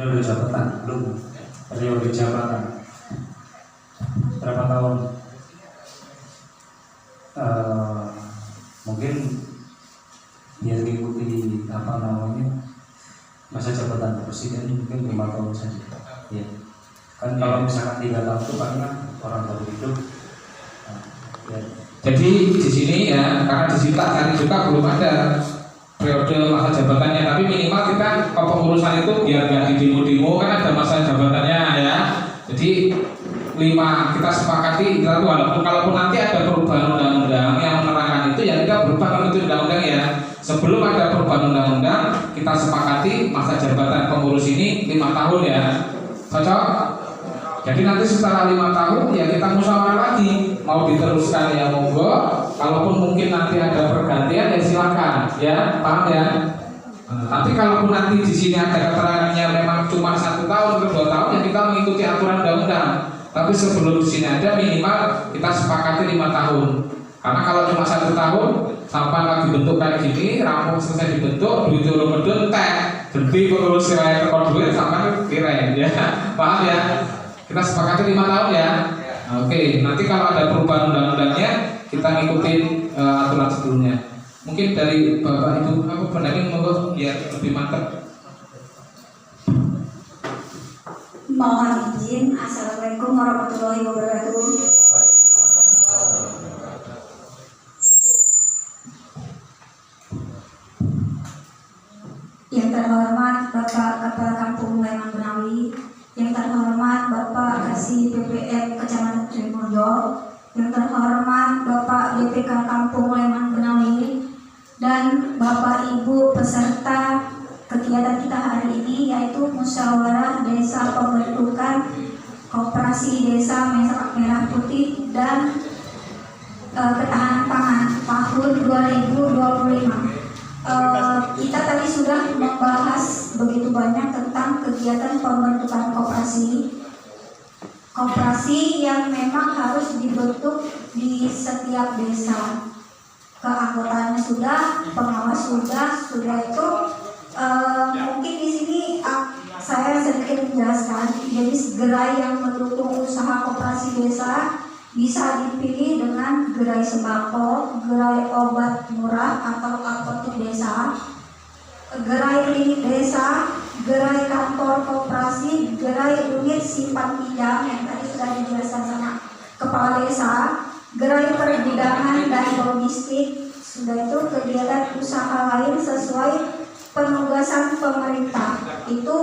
periode jabatan belum periode jabatan berapa tahun? Mungkin biar mengikuti apa namanya masa jabatan presiden mungkin 5 tahun saja ya kan. Kalau misalkan 3 tahun itu paling kan orang baru hidup. Ya. Jadi di sini ya, karena di sini tak cari juga belum ada periode masa jabatannya, tapi minimal kita kepengurusan itu biar nggak di demo-demo kan ada masa jabatannya ya. Jadi 5 kita sepakati kita walaupun kalaupun nanti ada perubahan undang-undang yang menerangkan itu ya kita berubah itu undang-undang ya. Sebelum ada perubahan undang-undang kita sepakati masa jabatan pengurus ini 5 tahun ya. Cocok? Jadi nanti setelah 5 tahun ya kita musyawarah lagi mau diteruskan ya monggo. Kalaupun mungkin nanti ada pergantian ya silakan ya, paham ya? Tapi kalaupun nanti di sini ada keterangannya memang cuma 1 tahun atau 2 tahun ya kita mengikuti aturan undang-undang. Tapi sebelum di sini ada minimal kita sepakati 5 tahun. Karena kalau cuma 1 tahun sampai lagi bentuk kayak gini, rampung selesai dibentuk, duit turun medun teh, jadi pengurus saya tekor duit sampai kirain ya, paham ya? Kita sepakati 5 tahun ya. Oke, nanti kalau ada perubahan undang-undangnya kita ngikutin aturan sebelumnya. Mungkin dari Bapak Ibu aku pendamping monggo biar lebih mantap. Mohon izin. Assalamualaikum warahmatullahi wabarakatuh. Yang terhormat Bapak Kepala Kampung Leman Benawi, yang terhormat Bapak Kasih PPM Kecamatan Trimulyo, yang terhormat Bapak DPK Kampung Leman Benawi, dan Bapak Ibu peserta kegiatan kita hari ini yaitu musyawarah desa pembentukan Koperasi Desa Merah Putih dan Ketahanan Pangan tahun 2025. Kita tadi sudah membahas begitu banyak tentang kegiatan pembentukan koperasi yang memang harus dibentuk di setiap desa. Keanggotaannya sudah, pengawas sudah itu mungkin di sini saya sedikit menjelaskan. Jadi gerai yang mendukung usaha koperasi desa bisa dipilih dengan gerai sembako, gerai obat murah atau apotek desa, gerai klinik desa, gerai kantor koperasi, gerai unit simpan pinjam yang tadi sudah dijelaskan sama kepala desa, gerai pergudangan dan logistik. Sudah itu kegiatan usaha lain sesuai penugasan pemerintah. Itu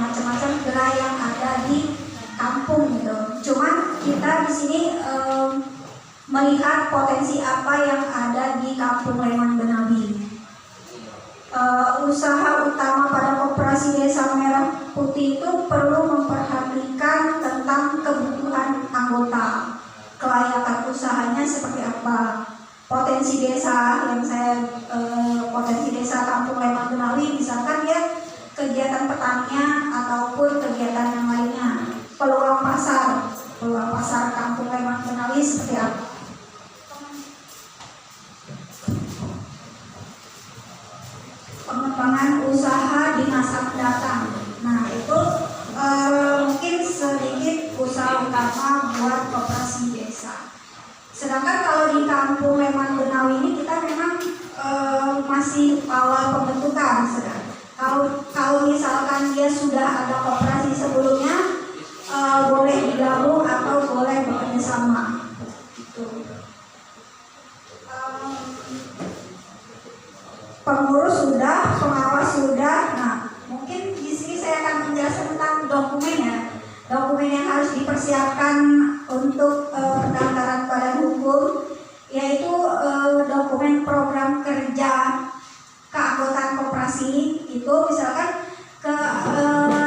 macam-macam gerai yang ada di kampung gitu. Cuman kita di sini melihat potensi apa yang ada di Kampung Leman Benawi. Usaha utama pada Koperasi Desa Merah Putih itu perlu memperhatikan tentang kebutuhan anggota, kelayakan usahanya seperti apa. Potensi desa yang potensi desa Kampung Leman Benawi misalkan ya kegiatan pertanian ataupun kegiatan yang lainnya. Peluang pasar Kampung Leman Benawi seperti apa? Pengembangan usaha di masa mendatang. Nah itu mungkin sedikit usaha utama buat koperasi desa. Sedangkan kalau di Kampung Leman Benawi ini kita memang masih awal pembentukan. Kalau misalkan dia sudah ada koperasi sebelumnya, boleh digabung atau boleh bekerja sama. Pengurus sudah, pengawas sudah. Nah, mungkin di sini saya akan menjelaskan tentang dokumen ya. Dokumen yang harus dipersiapkan untuk pendaftaran badan hukum, yaitu dokumen program kerja keanggotaan koperasi. Itu misalkan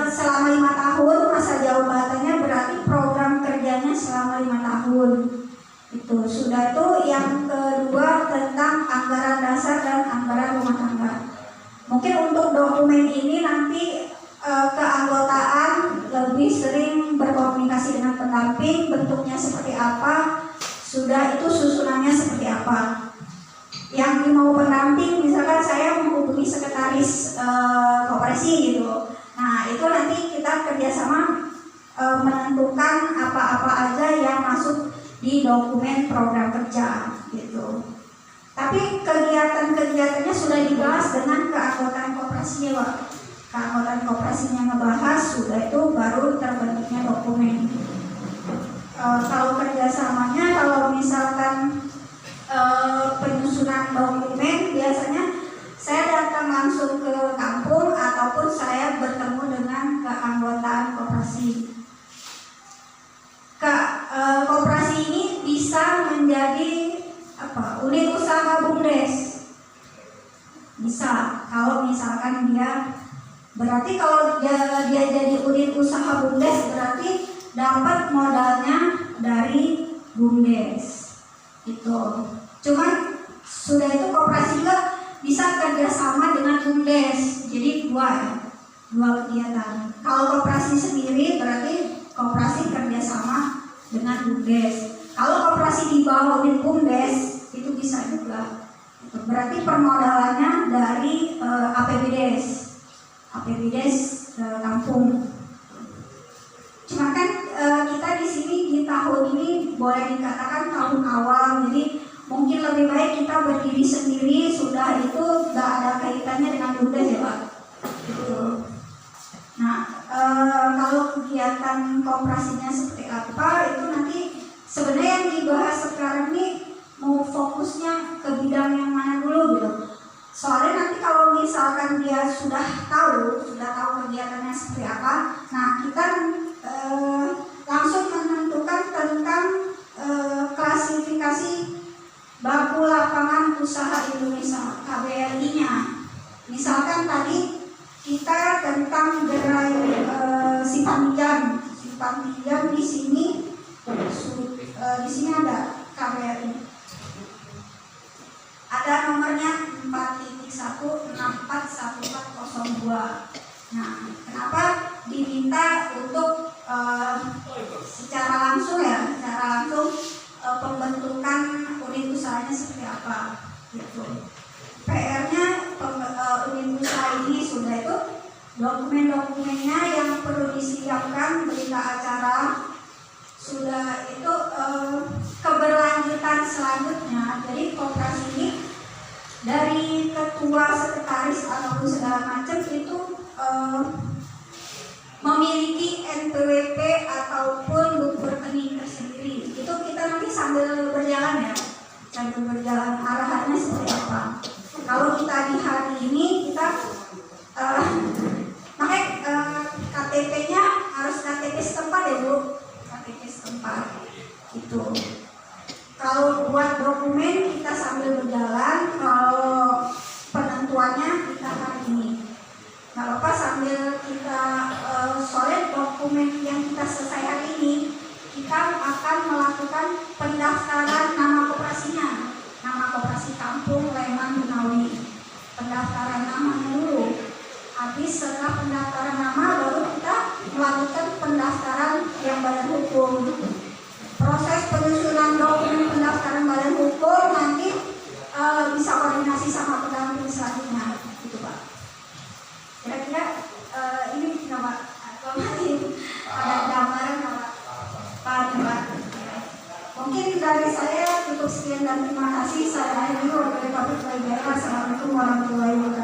selama 5 tahun masa jabatannya, berarti program kerjanya selama 5 tahun. Itu sudah. Itu yang kedua tentang anggaran dasar dan anggaran rumah tangga. Mungkin untuk dokumen ini nanti keanggotaan lebih sering berkomunikasi dengan pendamping, bentuknya seperti apa, sudah itu susunannya seperti apa. Yang mau pendamping misalkan saya menghubungi sekretaris koperasi gitu. Nah itu nanti kita kerjasama menentukan apa-apa aja yang masuk di dokumen program kerja gitu. Tapi kegiatan-kegiatannya sudah dibahas dengan keanggotaan koperasinya, Pak. Keanggotaan koperasinya ngebahas, sudah itu baru terbentuknya dokumen. Kalau kerjasamanya, kalau misalkan penyusunan dokumen, biasanya saya datang langsung ke kampung ataupun saya bertemu dengan keanggotaan koperasi. Koperasi ini bisa menjadi unit usaha BUMDes. Bisa, kalau misalkan dia berarti kalau dia jadi unit usaha BUMDes berarti dapat modalnya dari BUMDes. Itu. Cuman sudah itu koperasi juga bisa kerjasama dengan BUMDes. Jadi dua kegiatan. Kalau koperasi sendiri berarti koperasi kerjasama dengan BUMDes. Kalau koperasi di bawah unit BUMDes itu bisa juga. Itu berarti permodalannya dari APBDes kampung. Cuma kan kita di sini di tahun ini boleh dikatakan tahun awal, jadi mungkin lebih baik kita berdiri sendiri, sudah itu nggak ada kaitannya dengan BUMDes ya Pak. Gitu. Nah kalau kegiatan koperasinya seperti apa itu nanti sebenarnya yang dibahas sekarang ini mau fokusnya ke bidang yang mana dulu gitu. Soalnya nanti kalau misalkan dia sudah tahu kegiatannya seperti apa, nah kita langsung menentukan tentang klasifikasi baku lapangan usaha Indonesia KBLI-nya. Misalkan tadi kita tentang gerai simpan pinjam di sini ada KBLI. Ada nomornya 4.1641402. Nah, kenapa diminta untuk secara langsung pembentukan unit usahanya seperti apa? Gitu. PR-nya unit usaha ini sudah itu dokumen-dokumennya yang perlu disiapkan, berita acara, sudah itu keberlanjutan selanjutnya. Jadi koperasi ini dari ketua, sekretaris ataupun segala macam itu memiliki NPWP ataupun buku rekening tersendiri. Itu kita nanti sambil berjalan arahannya seperti apa. Kalau kita di hari ini kita KTP-nya harus KTP setempat ya Bu, KTP setempat itu. Kalau buat dokumen kita sambil berjalan, kalau penentuannya kita hari ini. Kalau pas sambil kita soalnya dokumen yang kita selesai hari ini, kita akan melakukan pendaftaran nama koperasinya, nama koperasi kampung Leman Benawi. Pendaftaran namanya dulu. Habis setelah pendaftaran nama baru kita melakukan pendaftaran yang badan hukum. Proses penyusunan dokumen pendaftaran badan hukum nanti bisa koordinasi sama pendamping selanjutnya, gitu Pak. Kira-kira ini nama ada gambaran Pak. Mungkin dari saya cukup sekian dan terima kasih. Saya akhiri. Wassalamualaikum warahmatullahi wabarakatuh.